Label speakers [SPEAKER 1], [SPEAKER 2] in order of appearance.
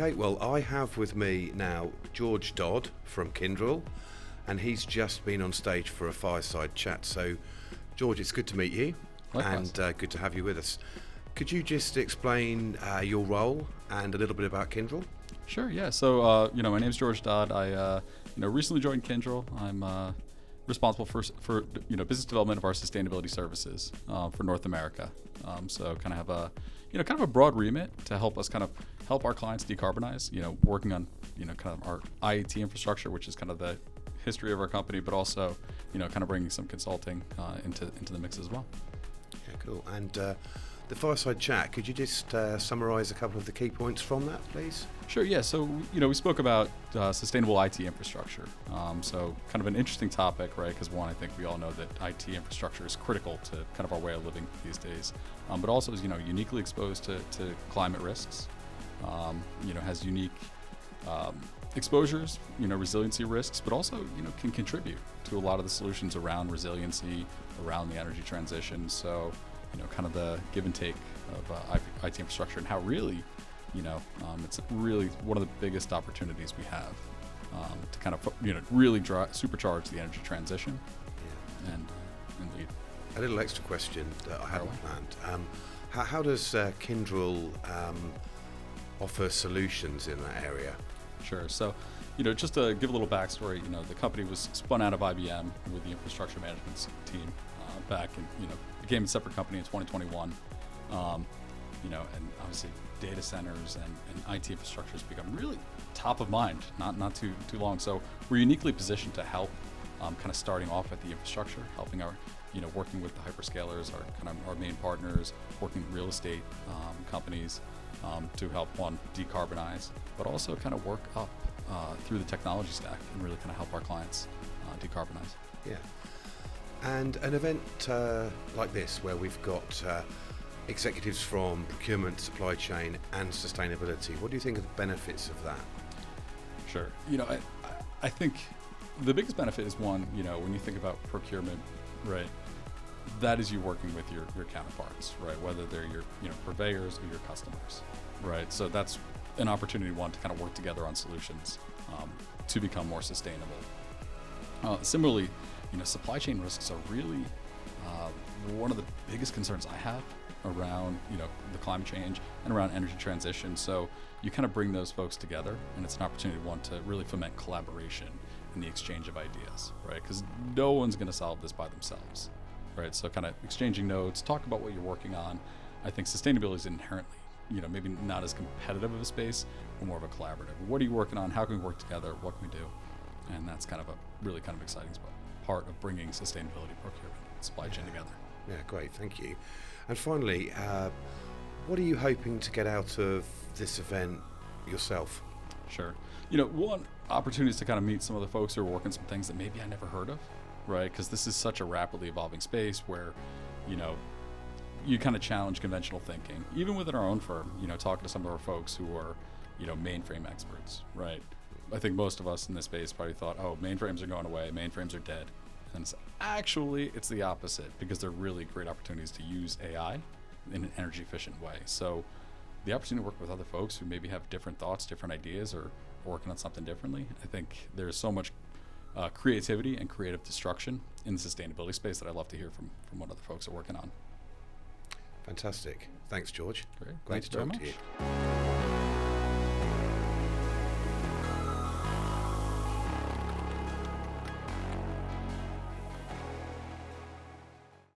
[SPEAKER 1] Okay, well, I have with me now George Dodd from Kyndryl, and he's just been on stage for a fireside chat. So, George, it's good to meet you.
[SPEAKER 2] Likewise.
[SPEAKER 1] And good to have you with us. Could you just explain your role and a little bit about Kyndryl?
[SPEAKER 2] Sure, yeah. So, my name's George Dodd. I, recently joined Kyndryl. I'm responsible for business development of our sustainability services for North America. So, kind of have a broad remit to help us help our clients decarbonize. Working on kind of our IET infrastructure, which is kind of the history of our company, but also kind of bringing some consulting into the mix as well.
[SPEAKER 1] Yeah, cool. And the fireside chat, could you just summarize a couple of the key points from that, please?
[SPEAKER 2] Sure, yeah. So, we spoke about sustainable IT infrastructure. So kind of an interesting topic, right? Because one, I think we all know that IT infrastructure is critical to kind of our way of living these days, but also is, uniquely exposed to climate risks, has unique exposures, resiliency risks, but also, can contribute to a lot of the solutions around resiliency, around the energy transition. So, kind of the give and take of IT infrastructure and how really, it's really one of the biggest opportunities we have to kind of, really supercharge the energy transition.
[SPEAKER 1] Yeah.
[SPEAKER 2] And lead.
[SPEAKER 1] A little extra question that I hadn't planned. How does Kyndryl offer solutions in that area?
[SPEAKER 2] Sure. So, just to give a little backstory, the company was spun out of IBM with the infrastructure management team back in, became a separate company in 2021. And obviously data centers and IT infrastructure has become really top of mind, not too long. So we're uniquely positioned to help kind of starting off at the infrastructure, helping our, working with the hyperscalers, our main partners, working with real estate companies to help one decarbonize, but also kind of work up through the technology stack and really kind of help our clients decarbonize.
[SPEAKER 1] Yeah. And an event like this, where we've got executives from procurement, supply chain, and sustainability, what do you think of the benefits of that?
[SPEAKER 2] Sure. I think the biggest benefit is one, when you think about procurement, right, that is you working with your counterparts, right, whether they're your purveyors or your customers, right? So that's an opportunity, one, to kind of work together on solutions to become more sustainable. Similarly, supply chain risks are really one of the biggest concerns I have around, the climate change and around energy transition. So you kind of bring those folks together, and it's an opportunity, one, to really foment collaboration and the exchange of ideas, right? Because no one's going to solve this by themselves, right? So kind of exchanging notes, talk about what you're working on. I think sustainability is inherently, maybe not as competitive of a space, but more of a collaborative. What are you working on? How can we work together? What can we do? And that's kind of a really kind of exciting part of bringing sustainability, procurement, supply chain together.
[SPEAKER 1] Yeah, great, thank you. And finally, what are you hoping to get out of this event yourself?
[SPEAKER 2] Sure. One opportunity is to kind of meet some of the folks who are working some things that maybe I never heard of, right? Because this is such a rapidly evolving space where, you kind of challenge conventional thinking. Even within our own firm, talking to some of our folks who are, mainframe experts, right? I think most of us in this space probably thought, oh, mainframes are going away, mainframes are dead. And it's the opposite, because they're really great opportunities to use AI in an energy efficient way. So the opportunity to work with other folks who maybe have different thoughts, different ideas, or working on something differently, I think there's so much creativity and creative destruction in the sustainability space that I love to hear from what other folks are working on.
[SPEAKER 1] Fantastic. Thanks, George.
[SPEAKER 2] Great.
[SPEAKER 1] Great to talk to you.